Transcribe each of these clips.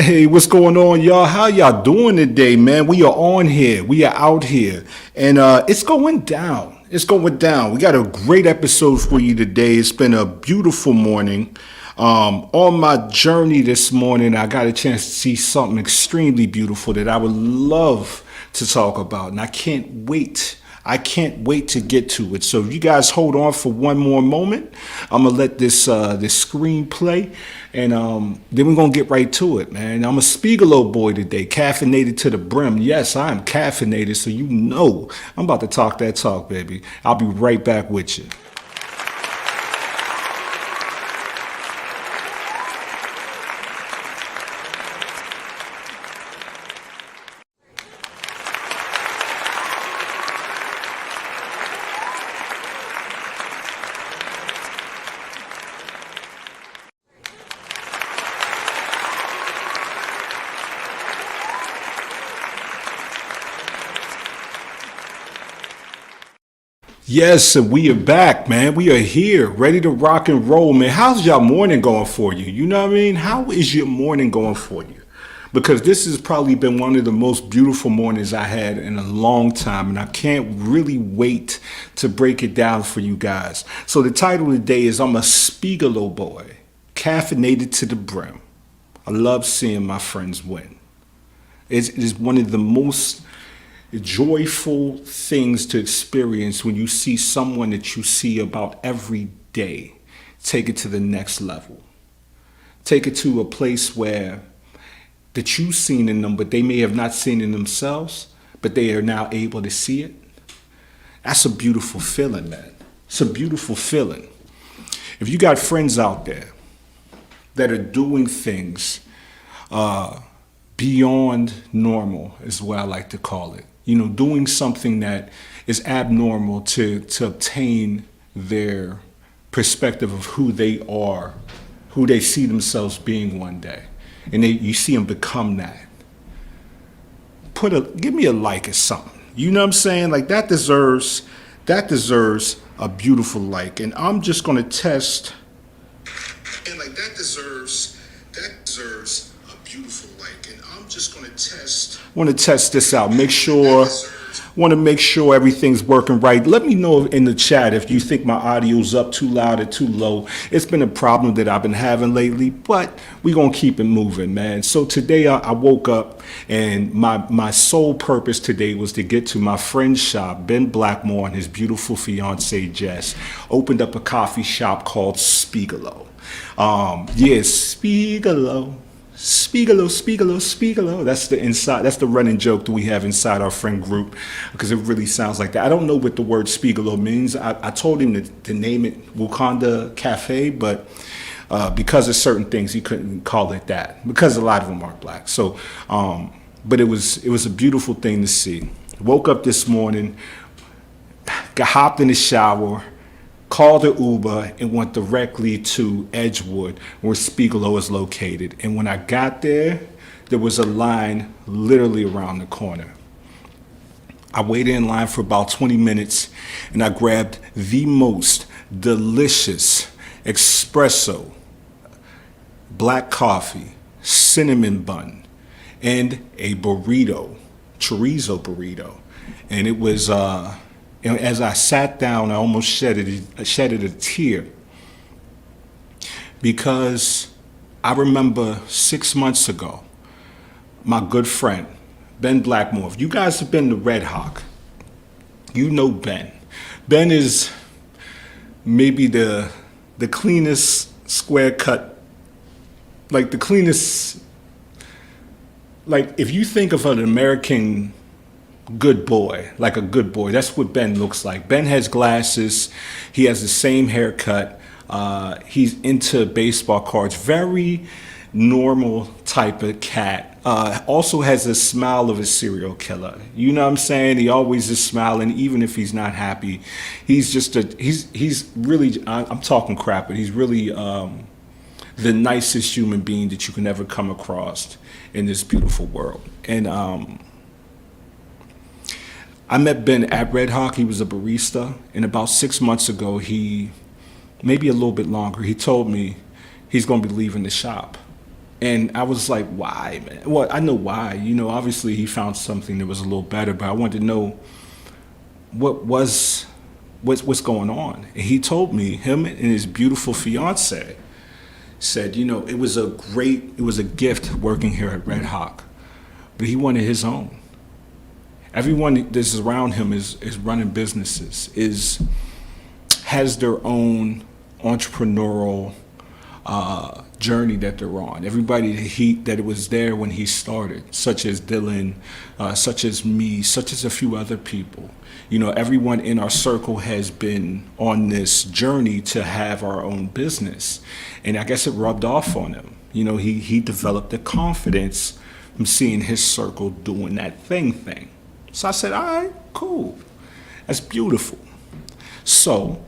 Hey, what's going on, y'all? How y'all doing today, man? We are on here. We are out here. And it's going down. It's going down. We got a great episode for you today. It's been a beautiful morning. On my journey this morning, I got a chance to see something extremely beautiful that I would love to talk about. And I can't wait. I can't wait to get to it. So if you guys hold on for one more moment, I'm gonna let this screen play, and then we're gonna get right to it, man. I'm a Spigolo boy today, caffeinated to the brim. Yes, I am caffeinated, so you know I'm about to talk that talk, baby. I'll be right back with you. Yes, and we are back, man. We are here, ready to rock and roll, man. How's y'all morning going for you? You know what I mean? How is your morning going for you? Because this has probably been one of the most beautiful mornings I had in a long time, and I can't really wait to break it down for you guys. So the title of the day is I'm a Spigolo boy, caffeinated to the brim. I love seeing my friends win. It is one of the most joyful things to experience when you see someone that you see about every day take it to the next level. Take it to a place where that you've seen in them, but they may have not seen in themselves, but they are now able to see it. That's a beautiful feeling, man. It's a beautiful feeling. If you got friends out there that are doing things beyond normal, is what I like to call it. You know, doing something that is abnormal to obtain their perspective of who they are, who they see themselves being one day. And you see them become that. Give me a like or something. You know what I'm saying? Like that deserves a beautiful like. And I'm just gonna test. And like that deserves a beautiful like. And I'm just gonna test. Want to test this out. Want to make sure everything's working right. Let me know in the chat if you think my audio's up too loud or too low. It's been a problem that I've been having lately, but we're going to keep it moving, man. So today I woke up, and my sole purpose today was to get to my friend's shop. Ben Blackmore and his beautiful fiance Jess opened up a coffee shop called Spigolo. Spigolo. Spigolo. That's the inside. That's the running joke that we have inside our friend group, because it really sounds like that. I don't know what the word Spigolo means. I told him to name it Wakanda Cafe, but because of certain things, he couldn't call it that because a lot of them aren't black. So, but it was a beautiful thing to see. Woke up this morning, hopped in the shower, called an Uber, and went directly to Edgewood, where Spigolo is located. And when I got there, there was a line literally around the corner. I waited in line for about 20 minutes, and I grabbed the most delicious espresso, black coffee, cinnamon bun, and a burrito, chorizo burrito. And it was and as I sat down, I almost shedded a tear, because I remember 6 months ago, my good friend, Ben Blackmore. If you guys have been to Red Hawk, you know Ben. Ben is maybe the cleanest square cut, like the cleanest, like if you think of an American good boy, like a good boy, that's what Ben looks like. Ben has glasses. He has the same haircut. He's into baseball cards. Very normal type of cat. Also has a smile of a serial killer. You know what I'm saying? He always is smiling, even if he's not happy. He's just he's really, I'm talking crap, but he's really the nicest human being that you can ever come across in this beautiful world. And I met Ben at Red Hawk. He was a barista, and about 6 months ago, maybe a little bit longer, he told me he's going to be leaving the shop. And I was like, why, man? Well, I know why. Obviously he found something that was a little better, but I wanted to know what's going on. And he told me, him and his beautiful fiance said, it was a gift working here at Red Hawk, but he wanted his own. Everyone that's around him is running businesses, has their own entrepreneurial journey that they're on. Everybody that it was there when he started, such as Dylan, such as me, such as a few other people. Everyone in our circle has been on this journey to have our own business. And I guess it rubbed off on him. He developed the confidence from seeing his circle doing that thing. So I said, all right, cool. That's beautiful. So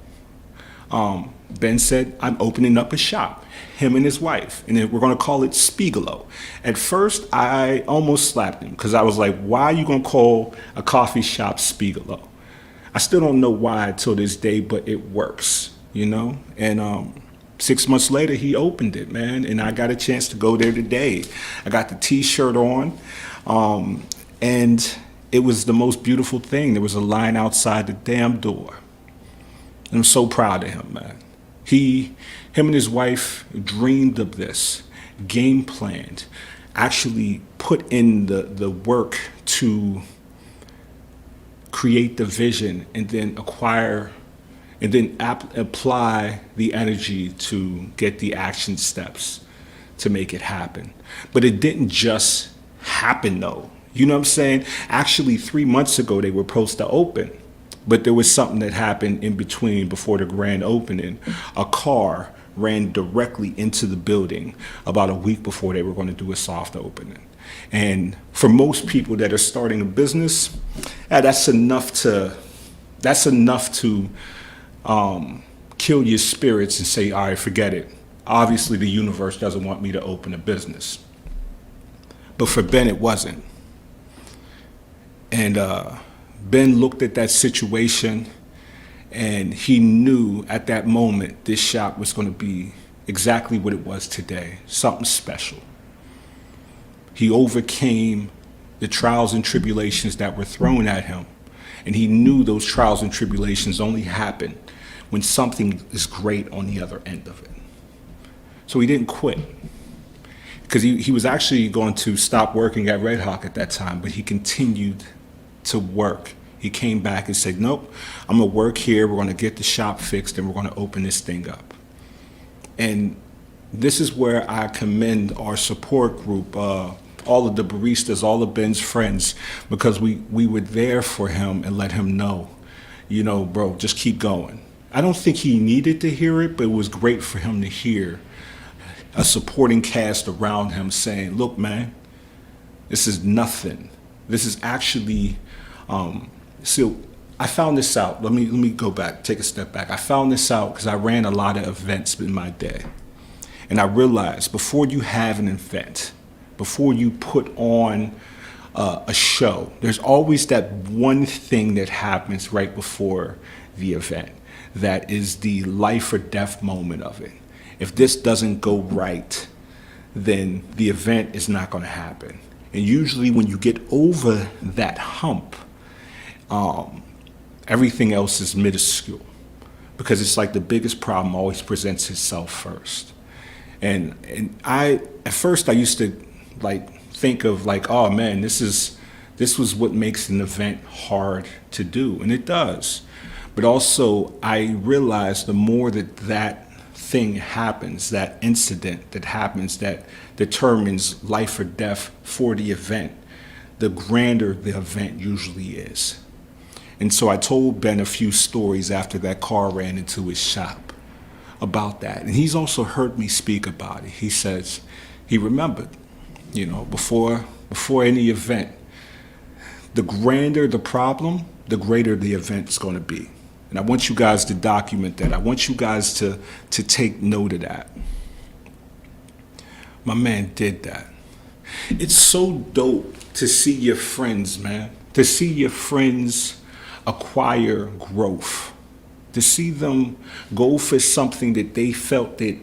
Ben said, I'm opening up a shop, him and his wife, and we're going to call it Spigolo. At first, I almost slapped him because I was like, why are you going to call a coffee shop Spigolo? I still don't know why till this day, but it works, And 6 months later, he opened it, man, and I got a chance to go there today. I got the T-shirt on, and it was the most beautiful thing. There was a line outside the damn door. And I'm so proud of him, man. Him and his wife dreamed of this, game planned, actually put in the work to create the vision and then apply the energy to get the action steps to make it happen. But it didn't just happen though. You know what I'm saying? Actually, 3 months ago, they were supposed to open. But there was something that happened in between before the grand opening. A car ran directly into the building about a week before they were going to do a soft opening. And for most people that are starting a business, that's enough to kill your spirits and say, all right, forget it. Obviously, the universe doesn't want me to open a business. But for Ben, it wasn't. And Ben looked at that situation and he knew at that moment this shop was going to be exactly what it was today, something special. He overcame the trials and tribulations that were thrown at him, and he knew those trials and tribulations only happen when something is great on the other end of it. So he didn't quit, because he was actually going to stop working at Red Hawk at that time, but he continued to work. He came back and said, nope, I'm going to work here. We're going to get the shop fixed and we're going to open this thing up. And this is where I commend our support group, all of the baristas, all of Ben's friends, because we were there for him and let him know, bro, just keep going. I don't think he needed to hear it, but it was great for him to hear a supporting cast around him saying, look, man, this is nothing. This is actually, so I found this out. Let me go back, take a step back. I found this out because I ran a lot of events in my day. And I realized before you have an event, before you put on a show, there's always that one thing that happens right before the event that is the life or death moment of it. If this doesn't go right, then the event is not going to happen. And usually when you get over that hump, everything else is minuscule, because it's like the biggest problem always presents itself first. And at first I used to think of oh man, this was what makes an event hard to do, and it does. But also I realized the more that thing happens, that incident that happens that determines life or death for the event, the grander the event usually is. And so I told Ben a few stories after that car ran into his shop about that. And he's also heard me speak about it. He says he remembered, before any event, the grander the problem, the greater the event's going to be. And I want you guys to document that. I want you guys to take note of that. My man did that. It's so dope to see your friends, man. To see your friends acquire growth. To see them go for something that they felt that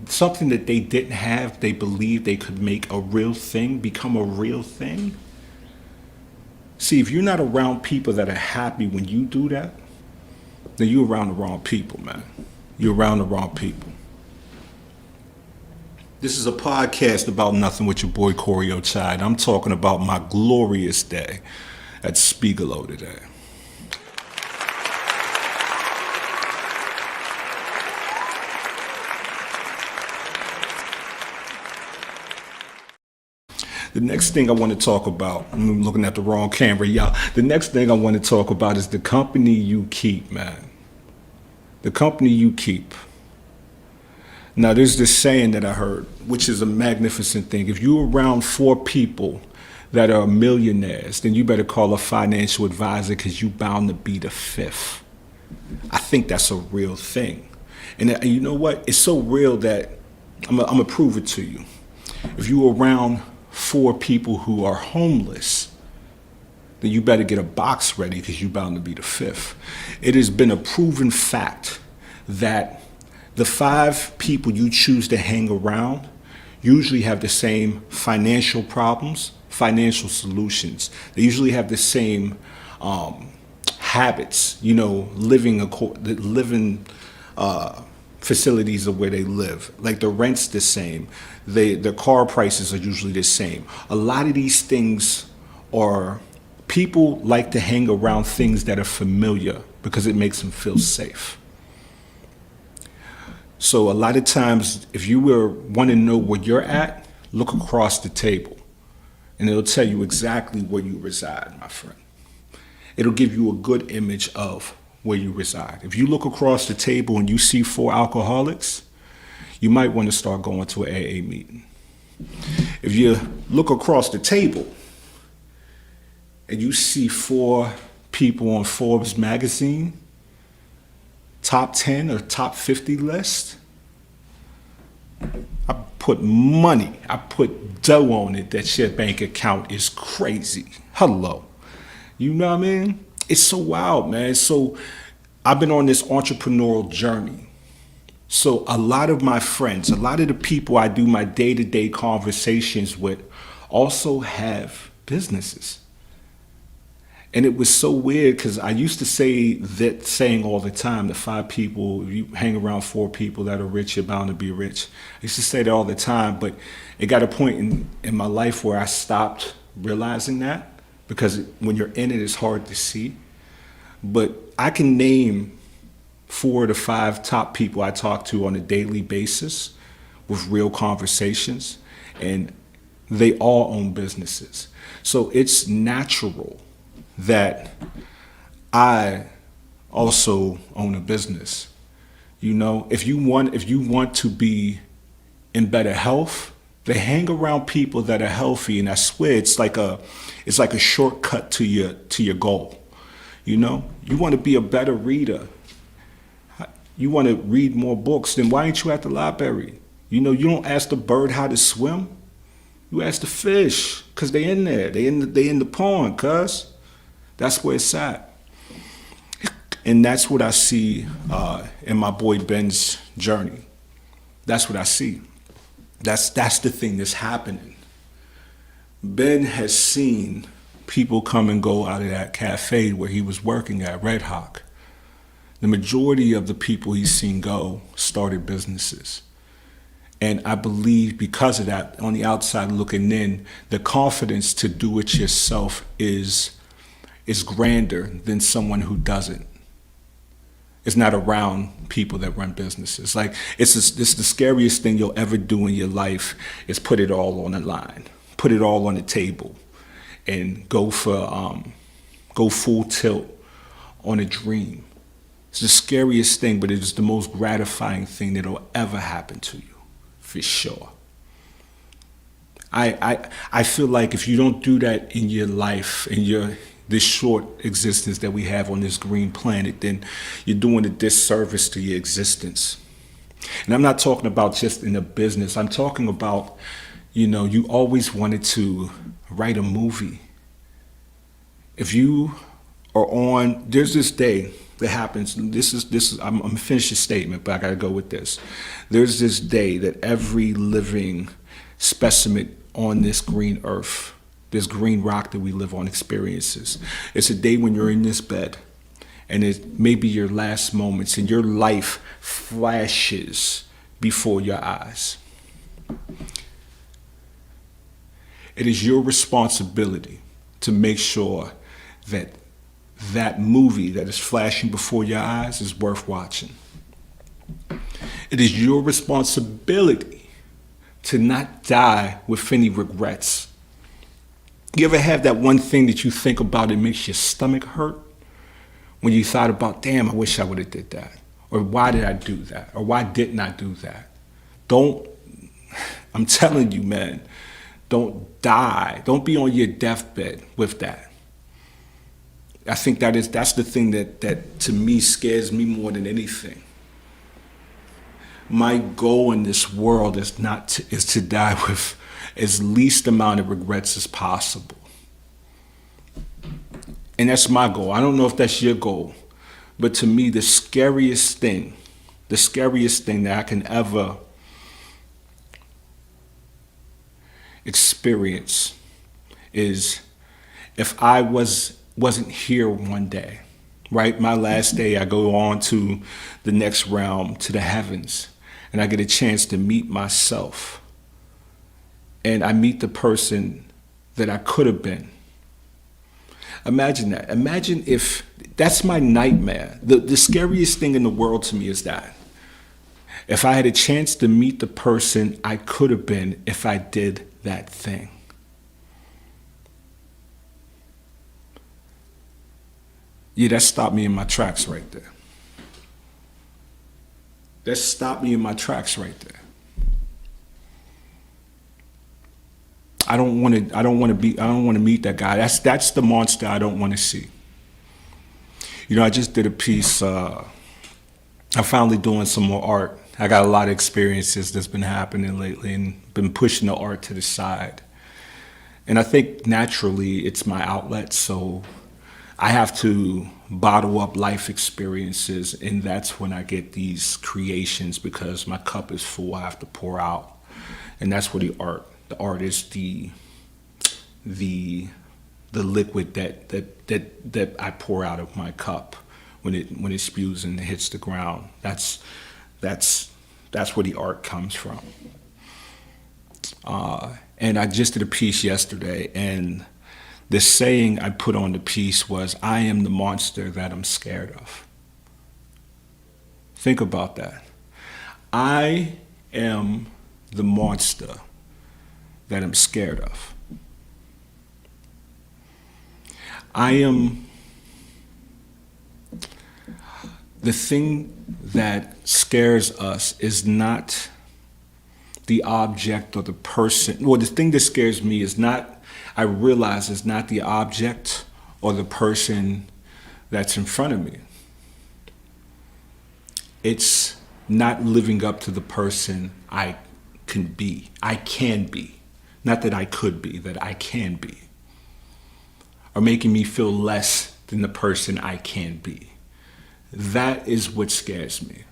something that they didn't have, they believed they could make a real thing, become a real thing. See, if you're not around people that are happy when you do that, then you're around the wrong people, man. You're around the wrong people. This is a podcast about nothing with your boy Corey Ochide. I'm talking about my glorious day at Spigolo today. The next thing I want to talk about, I'm looking at the wrong camera, y'all. The next thing I want to talk about is the company you keep, man. The company you keep. Now, there's this saying that I heard, which is a magnificent thing. If you're around 4 people that are millionaires, then you better call a financial advisor because you're bound to be the 5th. I think that's a real thing. And you know what? It's so real that I'm going to prove it to you. If you're around 4 people who are homeless, then you better get a box ready because you're bound to be the 5th. It has been a proven fact that the 5 people you choose to hang around usually have the same financial problems, financial solutions. They usually have the same habits, living facilities of where they live. Like the rent's the same. Their car prices are usually the same. A lot of these things are, people like to hang around things that are familiar because it makes them feel safe. So a lot of times, if you want to know where you're at, look across the table and it'll tell you exactly where you reside, my friend. It'll give you a good image of where you reside. If you look across the table and you see 4 alcoholics, you might want to start going to an AA meeting. If you look across the table and you see 4 people on Forbes magazine, top 10 or top 50 list, I put money, I put dough on it that your bank account is crazy. Hello. You know what I mean? It's so wild, man. So I've been on this entrepreneurial journey. So a lot of my friends, a lot of the people I do my day-to-day conversations with also have businesses. And it was so weird because I used to say that saying all the time, the 5 people, if you hang around 4 people that are rich, you're bound to be rich. I used to say that all the time, but it got a point in my life where I stopped realizing that, because when you're in it, it's hard to see. But I can name 4 to 5 top people I talk to on a daily basis with real conversations, and they all own businesses. So it's natural that I also own a business. You know, if you want to be in better health, they hang around people that are healthy, and I swear it's like a shortcut to your goal. You know, you want to be a better reader. You want to read more books, then why ain't you at the library? You know, you don't ask the bird how to swim. You ask the fish, because they in there. They in the pond, cuz. That's where it's at. And that's what I see in my boy Ben's journey. That's what I see. That's the thing that's happening. Ben has seen people come and go out of that cafe where he was working at, Red Hawk. The majority of the people he's seen go started businesses. And I believe because of that, on the outside looking in, the confidence to do it yourself is grander than someone who doesn't. It's not around people that run businesses. Like, it's the scariest thing you'll ever do in your life is put it all on the line, put it all on the table, and go full tilt on a dream. It's the scariest thing, but it is the most gratifying thing that'll ever happen to you, for sure. I feel like if you don't do that in your life, in this short existence that we have on this green planet, then you're doing a disservice to your existence. And I'm not talking about just in a business. I'm talking about, you always wanted to write a movie. If you are there's this day, that happens. I'm gonna finish the statement, but I gotta go with this. There's this day that every living specimen on this green earth, this green rock that we live on, experiences. It's a day when you're in this bed, and it may be your last moments, and your life flashes before your eyes. It is your responsibility to make sure that that movie that is flashing before your eyes is worth watching. It is your responsibility to not die with any regrets. You ever have that one thing that you think about that makes your stomach hurt? When you thought about, damn, I wish I would have did that. Or why did I do that? Or why didn't I do that? I'm telling you, man, don't die. Don't be on your deathbed with that. I think that's the thing that to me scares me more than anything. My goal in this world is to die with as least amount of regrets as possible. And that's my goal. I don't know if that's your goal, but to me the scariest thing that I can ever experience is if I wasn't here one day, right? My last day, I go on to the next realm, to the heavens, and I get a chance to meet myself. And I meet the person that I could have been. Imagine that. Imagine if that's my nightmare. The scariest thing in the world to me is that. If I had a chance to meet the person I could have been if I did that thing. Yeah, that stopped me in my tracks right there. That stopped me in my tracks right there. I don't want to meet that guy. That's the monster I don't want to see. You know, I just did a piece. I'm finally doing some more art. I got a lot of experiences that's been happening lately and been pushing the art to the side. And I think naturally it's my outlet, so I have to bottle up life experiences, and that's when I get these creations because my cup is full. I have to pour out, and that's where the art is the liquid that I pour out of my cup when it spews and hits the ground. That's where the art comes from. And I just did a piece yesterday, and the saying I put on the piece was, I am the monster that I'm scared of. Think about that. I am the monster that I'm scared of. The thing that scares us is not the object or the person. Well, the thing that scares me is not, I realize it's not the object or the person that's in front of me. It's not living up to the person I can be. I can be. Not that I could be, that I can be. Or making me feel less than the person I can be. That is what scares me.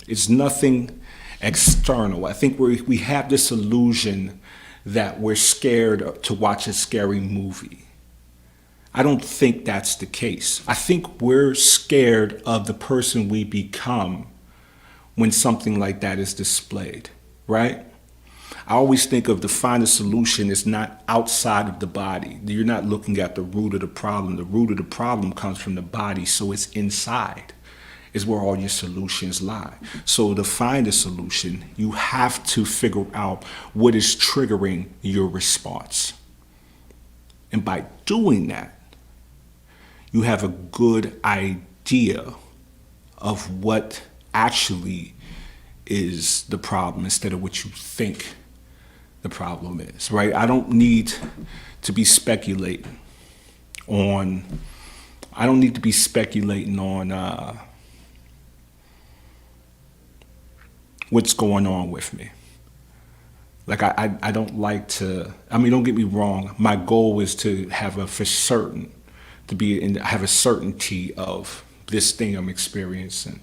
It's nothing external. I think we have this illusion that we're scared to watch a scary movie. I don't think that's the case. I think we're scared of the person we become when something like that is displayed, right? I always think of the finest solution is not outside of the body. You're not looking at the root of the problem. The root of the problem comes from the body, so it's inside is where all your solutions lie. So to find a solution, you have to figure out what is triggering your response. And by doing that, you have a good idea of what actually is the problem instead of what you think the problem is, right? I don't need to be speculating on what's going on with me. Like I don't like to, don't get me wrong, my goal is to have have a certainty of this thing I'm experiencing.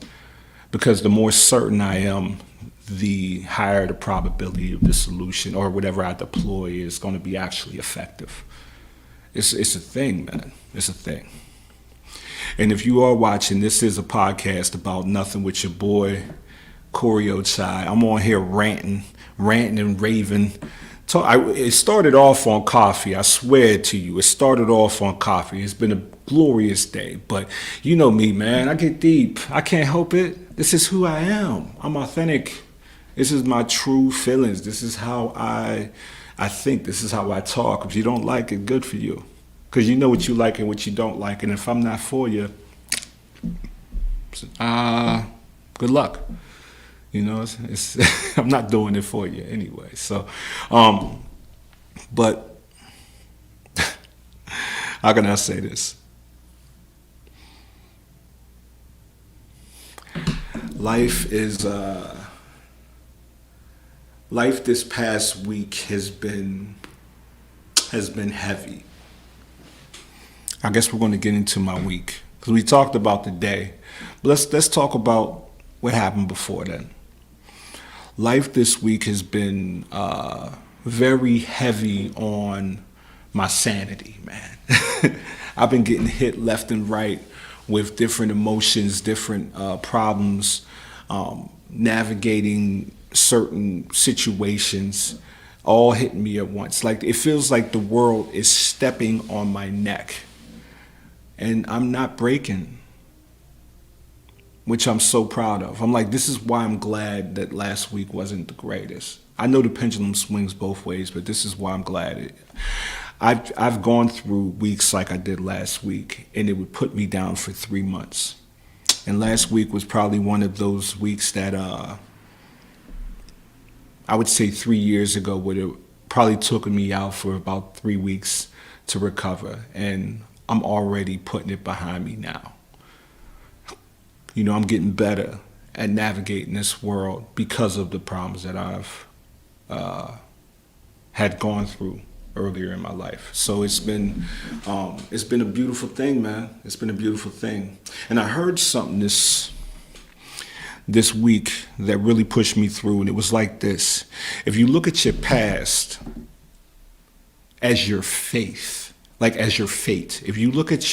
Because the more certain I am, the higher the probability of the solution or whatever I deploy is going to be actually effective. It's a thing, man. It's a thing. And if you are watching, this is a podcast about nothing with your boy, Choreo Chai. I'm on here ranting and raving. It started off on coffee. I swear to you, it started off on coffee. It's been a glorious day. But you know me, man. I get deep. I can't help it. This is who I am. I'm authentic. This is my true feelings. This is how I think. This is how I talk. If you don't like it, good for you. Because you know what you like and what you don't like. And if I'm not for you, good luck. You know, I'm not doing it for you anyway. So, but how can I say this? Life this past week has been heavy. I guess we're going to get into my week because we talked about the day, but let's talk about what happened before then. Life this week has been very heavy on my sanity, man. I've been getting hit left and right with different emotions, different problems, navigating certain situations, all hitting me at once. Like it feels like the world is stepping on my neck, and I'm not breaking, which I'm so proud of. I'm like, this is why I'm glad that last week wasn't the greatest. I know the pendulum swings both ways, but this is why I'm glad. I've gone through weeks like I did last week, and it would put me down for 3 months. And last week was probably one of those weeks that I would say 3 years ago would have probably took me out for about 3 weeks to recover. And I'm already putting it behind me now. You know, I'm getting better at navigating this world because of the problems that I've had gone through earlier in my life. So it's been a beautiful thing, man. It's been a beautiful thing. And I heard something this week that really pushed me through, and it was like this. If you look at your past as your faith, like as your fate, if you look at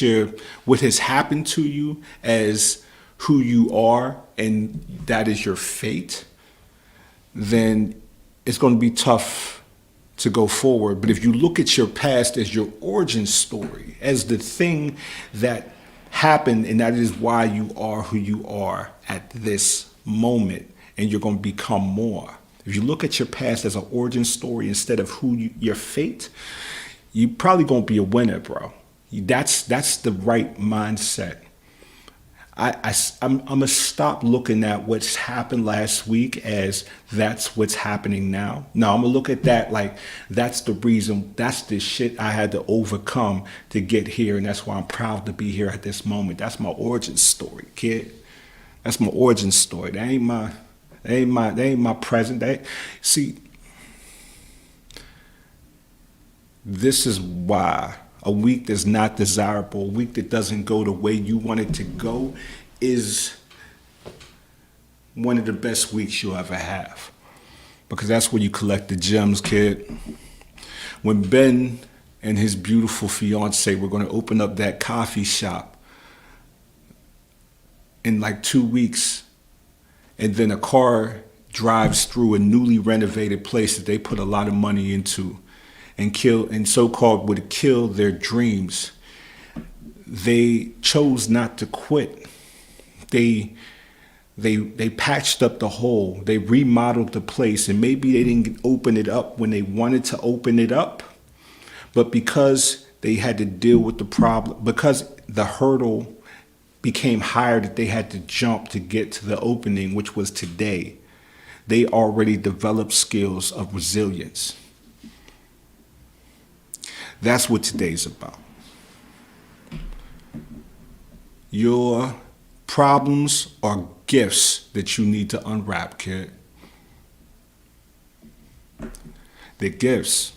what has happened to you as who you are, and that is your fate, then it's going to be tough to go forward. But if you look at your past as your origin story, as the thing that happened, and that is why you are who you are at this moment, and you're going to become more. If you look at your past as an origin story instead of your fate, you're probably going to be a winner, bro. That's the right mindset. I'm gonna stop looking at what's happened last week as that's what's happening now. No, I'm gonna look at that like that's the reason, that's the shit I had to overcome to get here, and that's why I'm proud to be here at this moment. That's my origin story, kid. That's my origin story. That ain't my present. See, this is why a week that's not desirable, a week that doesn't go the way you want it to go, is one of the best weeks you'll ever have. Because that's where you collect the gems, kid. When Ben and his beautiful fiance were going to open up that coffee shop in like 2 weeks, and then a car drives through a newly renovated place that they put a lot of money into, and so-called would kill their dreams, they chose not to quit. They patched up the hole. They remodeled the place, and maybe they didn't open it up when they wanted to open it up, but because they had to deal with the problem, because the hurdle became higher that they had to jump to get to the opening, which was today, they already developed skills of resilience. That's what today's about. Your problems are gifts that you need to unwrap, kid. They're gifts.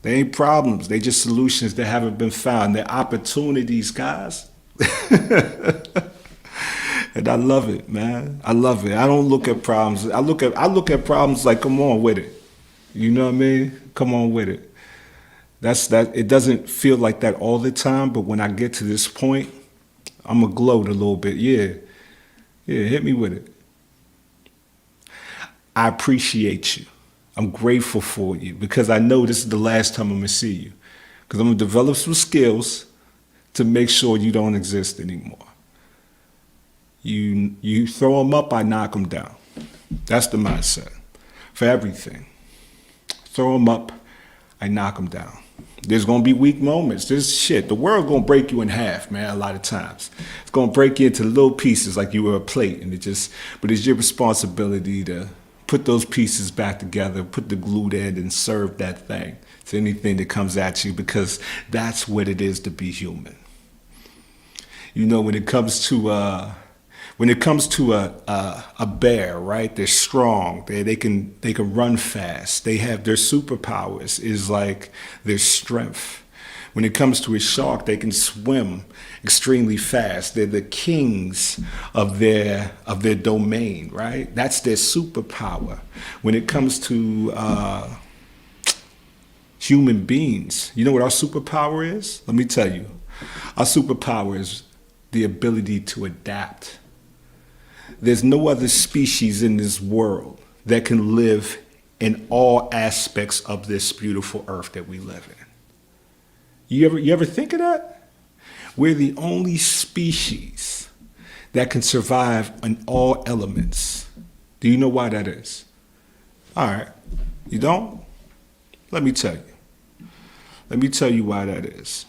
They ain't problems. They just solutions that haven't been found. They're opportunities, guys. And I love it, man. I love it. I don't look at problems. I look at problems like, come on with it. You know what I mean? Come on with it. That's that. It doesn't feel like that all the time, but when I get to this point, I'm gonna gloat a little bit. Yeah, yeah. Hit me with it. I appreciate you. I'm grateful for you because I know this is the last time I'm gonna see you. Because I'm gonna develop some skills to make sure you don't exist anymore. You throw them up, I knock them down. That's the mindset for everything. Throw them up, I knock them down. There's gonna be weak moments. There's shit. The world gonna break you in half, man. A lot of times, it's gonna break you into little pieces like you were a plate, and but it's your responsibility to put those pieces back together, put the glue there, and serve that thing to anything that comes at you, because that's what it is to be human. You know, when it comes to a bear, right? They're strong. They can run fast. They have their superpowers is like their strength. When it comes to a shark, they can swim extremely fast. They're the kings of their domain, right? That's their superpower. When it comes to human beings, you know what our superpower is? Let me tell you. Our superpower is the ability to adapt. There's no other species in this world that can live in all aspects of this beautiful earth that we live in. You ever think of that? We're the only species that can survive in all elements. Do you know why that is? All right. You don't? Let me tell you. Let me tell you why that is.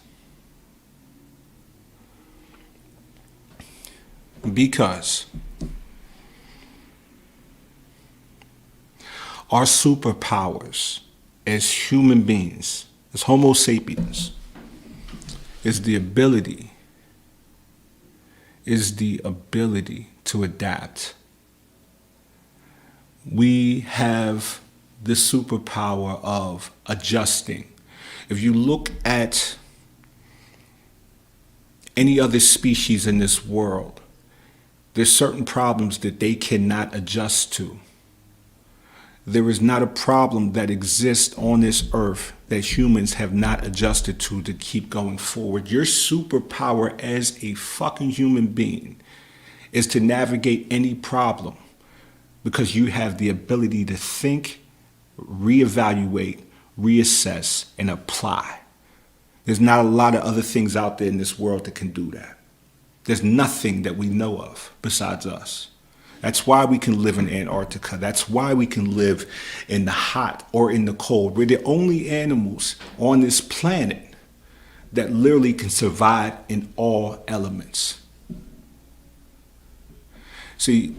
Because our superpowers as human beings, as Homo sapiens, is the ability to adapt. We have the superpower of adjusting. If you look at any other species in this world, there's certain problems that they cannot adjust to. There is not a problem that exists on this earth that humans have not adjusted to keep going forward. Your superpower as a fucking human being is to navigate any problem because you have the ability to think, reevaluate, reassess, and apply. There's not a lot of other things out there in this world that can do that. There's nothing that we know of besides us. That's why we can live in Antarctica. That's why we can live in the hot or in the cold. We're the only animals on this planet that literally can survive in all elements. See,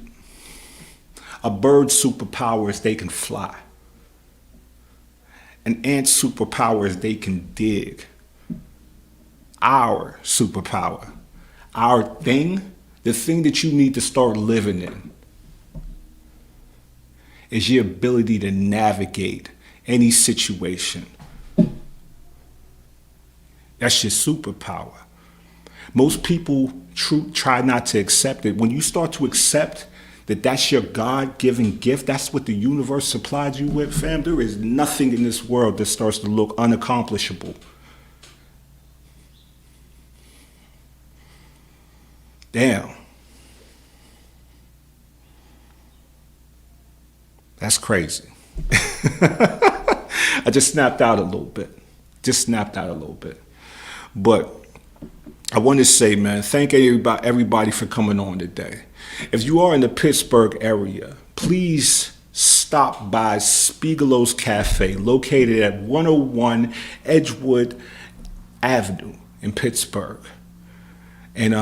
a bird's superpower is they can fly. An ant's superpower is they can dig. Our superpower, our thing, the thing that you need to start living in, is your ability to navigate any situation. That's your superpower. Most people try not to accept it. When you start to accept that that's your God-given gift, that's what the universe supplied you with, fam, there is nothing in this world that starts to look unaccomplishable. Damn. That's crazy. I just snapped out a little bit. But I want to say, man, thank everybody for coming on today. If you are in the Pittsburgh area, please stop by Spigolo's Cafe, located at 101 Edgewood Avenue in Pittsburgh. And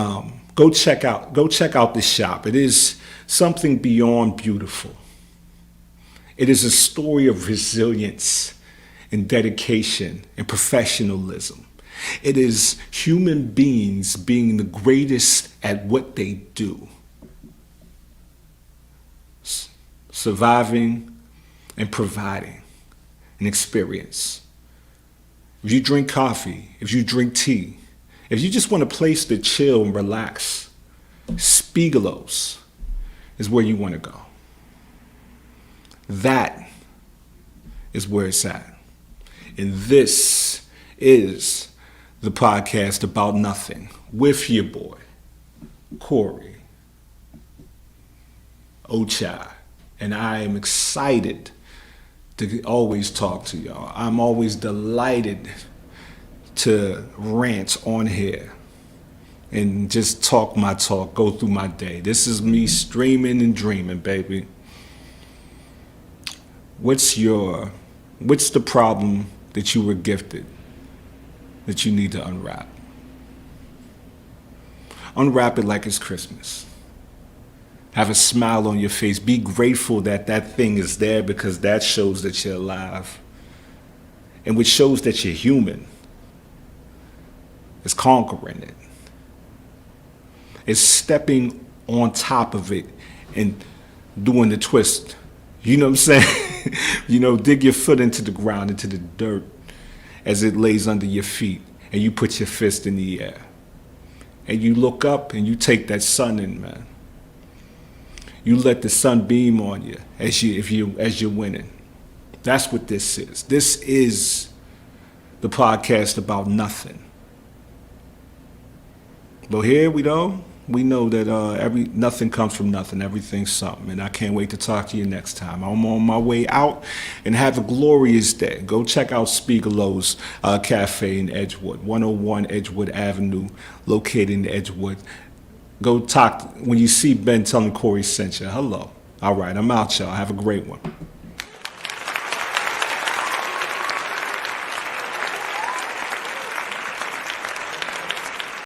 go check out the shop. It is something beyond beautiful. It is a story of resilience and dedication and professionalism. It is human beings being the greatest at what they do. Surviving and providing an experience. If you drink coffee, if you drink tea, if you just want a place to chill and relax, Spigolos is where you want to go. That is where it's at. And this is the podcast about nothing with your boy, Corey Ochai. And I am excited to always talk to y'all. I'm always delighted to rant on here and just talk my talk, go through my day. This is me streaming and dreaming, baby. What's the problem that you were gifted that you need to unwrap? Unwrap it like it's Christmas. Have a smile on your face. Be grateful that that thing is there, because that shows that you're alive. And which shows that you're human is conquering it. It's stepping on top of it and doing the twist. You know what I'm saying? Dig your foot into the ground, into the dirt as it lays under your feet, and you put your fist in the air. And you look up and you take that sun in, man. You let the sun beam on you as you're winning. That's what this is. This is the podcast about nothing. But here we know that nothing comes from nothing. Everything's something. And I can't wait to talk to you next time. I'm on my way out, and have a glorious day. Go check out Spigolo's Cafe in Edgewood, 101 Edgewood Avenue, located in Edgewood. Go talk. When you see Ben, tell him Corey sent you. Hello. All right, I'm out, y'all. Have a great one.